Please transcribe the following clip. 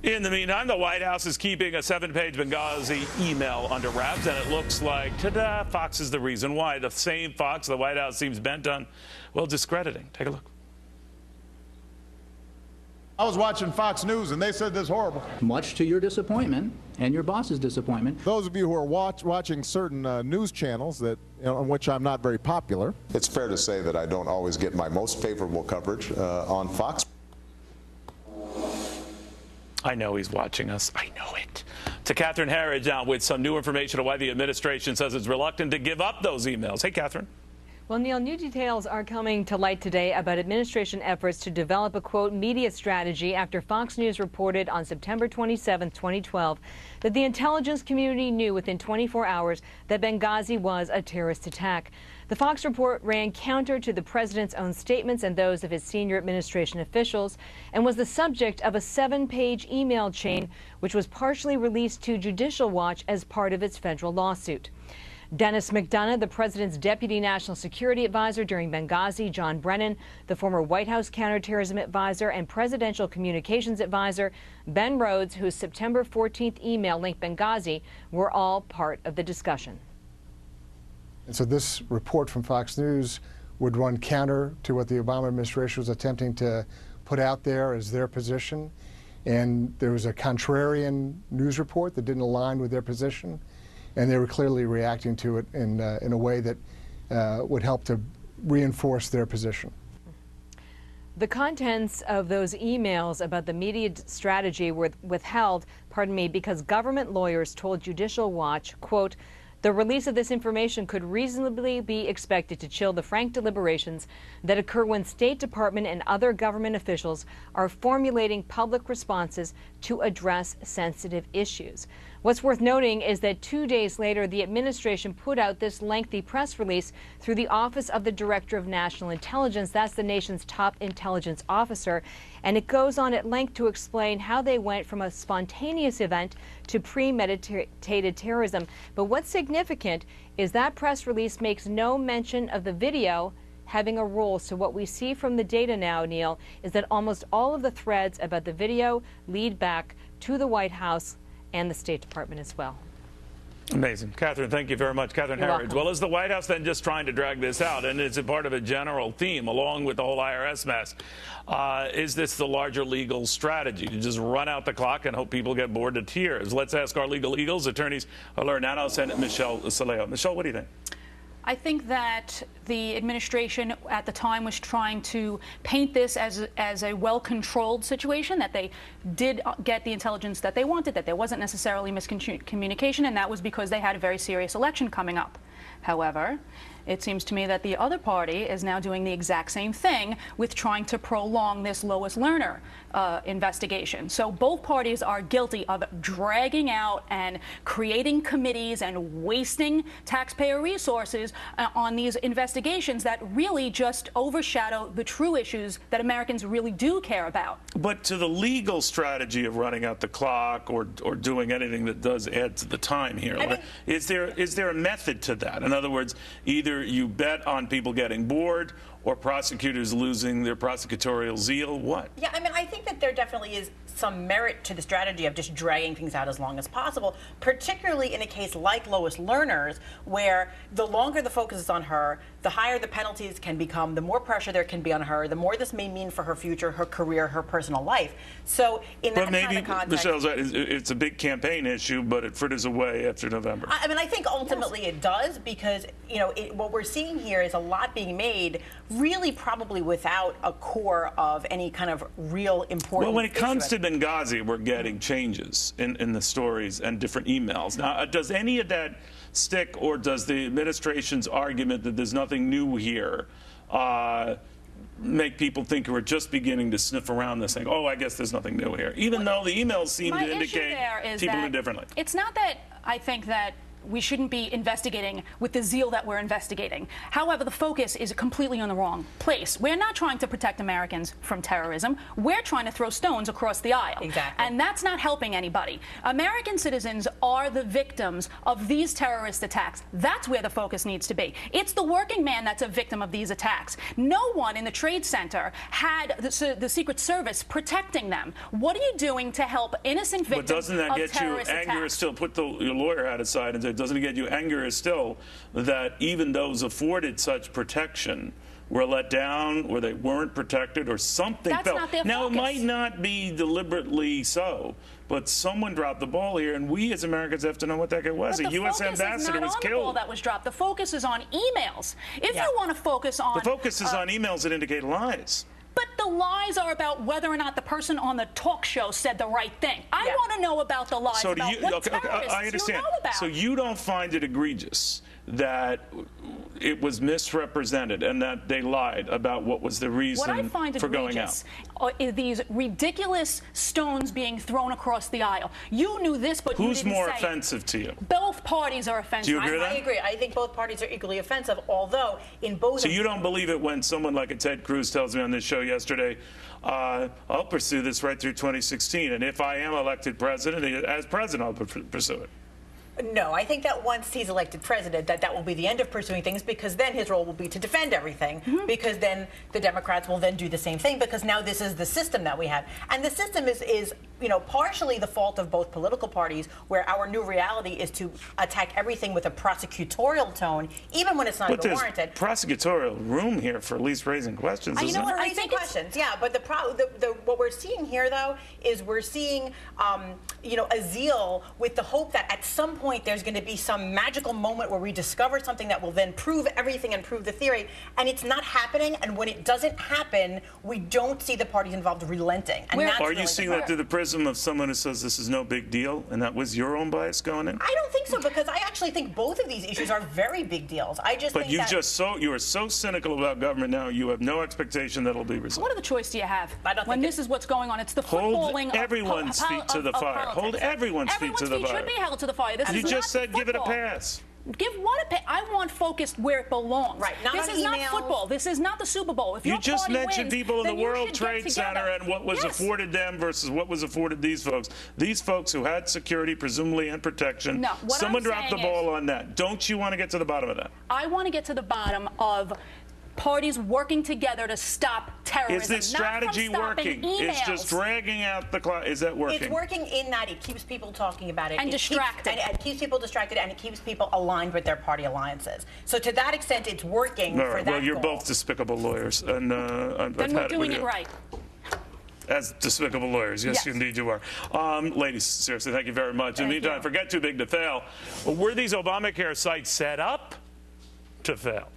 In the meantime, the White House is keeping a 7-page Benghazi email under wraps, and it looks like, ta-da, Fox is the reason why. The same Fox the White House seems bent on, well, discrediting. Take a look. I was watching Fox News, and they said this horrible. Much to your disappointment and your boss's disappointment. Those of you who are watching certain news channels that on which I'm not very popular. It's fair to say that I don't always get my most favorable coverage on Fox. I know he's watching us. I know it. To Catherine Herridge now with some new information on why the administration says it's reluctant to give up those emails. Hey, Catherine. Well, Neil, new details are coming to light today about administration efforts to develop a, quote, media strategy after Fox News reported on September 27, 2012, that the intelligence community knew within 24 hours that Benghazi was a terrorist attack. The Fox report ran counter to the president's own statements and those of his senior administration officials and was the subject of a 7-page email chain, which was partially released to Judicial Watch as part of its federal lawsuit. Dennis McDonough, the president's deputy national security advisor during Benghazi, John Brennan, the former White House counterterrorism advisor and presidential communications advisor, Ben Rhodes, whose September 14th email linked Benghazi, were all part of the discussion. And so this report from Fox News would run counter to what the Obama administration was attempting to put out there as their position. And there was a contrarian news report that didn't align with their position. And they were clearly reacting to it in a way that would help to reinforce their position. The contents of those emails about the media strategy were withheld, because government lawyers told Judicial Watch, quote, the release of this information could reasonably be expected to chill the frank deliberations that occur when State Department and other government officials are formulating public responses to address sensitive issues. What's worth noting is that 2 days later, the administration put out this lengthy press release through the Office of the Director of National Intelligence. That's the nation's top intelligence officer. And it goes on at length to explain how they went from a spontaneous event to premeditated terrorism. But what's significant is that press release makes no mention of the video having a role. So what we see from the data now, Neil, is that almost all of the threads about the video lead back to the White House and the State Department as well. Amazing. Catherine, thank you very much. Catherine Herridge. Well, is the White House then just trying to drag this out? And it's a part of a general theme along with the whole IRS mess. Is this the larger legal strategy to just run out the clock and hope people get bored to tears? Let's ask our legal eagles, attorneys Laura Nanos and Michelle Saleo. Michelle, what do you think? I think that the administration at the time was trying to paint this as a well-controlled situation, that they did get the intelligence that they wanted, that there wasn't necessarily miscommunication, and that was because they had a very serious election coming up. However, it seems to me that the other party is now doing the exact same thing with trying to prolong this Lois Lerner investigation. So both parties are guilty of dragging out and creating committees and wasting taxpayer resources on these investigations that really just overshadow the true issues that Americans really do care about. But to the legal strategy of running out the clock or doing anything that does add to the time here, is there a method to that? In other words, either you bet on people getting bored or prosecutors losing their prosecutorial zeal. What? Yeah, I mean, I think that there definitely is some merit to the strategy of just dragging things out as long as possible, particularly in a case like Lois Lerner's, where the longer the focus is on her, the higher the penalties can become, the more pressure there can be on her, the more this may mean for her future, her career, her personal life. So in that kind of context... Michelle's right, it's a big campaign issue, but it fritters away after November. I mean, I think ultimately it does, because, you know, what we're seeing here is a lot being made really probably without a core of any kind of real important... Well, when it comes to Benghazi, we're getting changes in the stories and different emails. Now, does any of that stick, or does the administration's argument that there's nothing new here make people think we're just beginning to sniff around this thing? Oh, I guess there's nothing new here, even though the emails seem to indicate people do differently. It's not that I think that investigating with the zeal that we're investigating. However, the focus is completely on the wrong place. We're not trying to protect Americans from terrorism. We're trying to throw stones across the aisle. Exactly. And that's not helping anybody. American citizens are the victims of these terrorist attacks. That's where the focus needs to be. It's the working man that's a victim of these attacks. No one in the Trade Center had the Secret Service protecting them. What are you doing to help innocent victims But doesn't that of get you terrorist angrier attacks? still? Put your lawyer hat aside and say, doesn't it get you angrier still that even those afforded such protection were let down, or they weren't protected, or something That's fell? not their Now, focus. it might not be deliberately so, but someone dropped the ball here, and we as Americans have to know what that guy was. But A U.S. ambassador was the ball killed. that was dropped. The focus is on emails. If you want to focus on... The focus is on emails that indicate lies. But the lies are about whether or not the person on the talk show said the right thing. I want to know about the lies So about what terrorists I understand. you know about. So you don't find it egregious that it was misrepresented and that they lied about what was the reason What I find for going out? egregious are these ridiculous stones being thrown across the aisle. You knew this, but Who's you didn't more say it. offensive to you? Both parties are offensive. Do you agree with I that? agree. I think both parties are equally offensive, although in both So of you don't believe it when someone like a Ted Cruz tells me on this show yesterday, I'll pursue this right through 2016, and if I am elected president, as president, I'll pursue it. No, I think that once he's elected president, that will be the end of pursuing things, because then his role will be to defend everything, because then the Democrats will then do the same thing, because now this is the system that we have. And the system is partially the fault of both political parties, where our new reality is to attack everything with a prosecutorial tone, even when it's not But there's warranted. prosecutorial room here for at least raising questions, You isn't know there? what? I Raising think questions, yeah, but what we're seeing here, though, is we're seeing a zeal with the hope that at some point there's going to be some magical moment where we discover something that will then prove everything and prove the theory, and it's not happening. And when it doesn't happen, we don't see the parties involved relenting. And that's Are really you the seeing part. that through the prism of someone who says this is no big deal, and that was your own bias going in? I don't think so, because I actually think both of these issues are very big deals. I just But think you that you are so cynical about government now. You have no expectation that it'll be resolved. What other choice do you have I don't when think this is what's going on? It's the footballing Hold everyone's of, feet to the fire. politics. Hold everyone's feet to the Everyone's feet fire. should be held to the fire. This You is just not said give it a football. pass. Give what a pass. I want focused where it belongs. Right, not this on is not emails. football. This is not the Super Bowl. If You your just party mentioned wins, people in then the you World should Trade get Center together. and what was Yes. afforded them versus what was afforded these folks. These folks who had security, presumably, and protection. No, what Someone I'm dropped the saying ball on that. Don't you want to get to the bottom of that? I want to get to the bottom of parties working together to stop terrorism. Is this strategy not from stopping working? It's emails. just dragging out the clock. Is that working? it's working in that it keeps people talking about it. And It keeps- distracted. and it keeps people distracted, and it keeps people aligned with their party alliances. So to that extent, it's working All for right. that Well, you're goal. both despicable lawyers, and I've Then had we're it doing with it you. right. As despicable lawyers. Yes, Yes. indeed you are. Ladies, seriously, thank you very much. In the Thank meantime, you. forget too big to fail. Were these Obamacare sites set up to fail?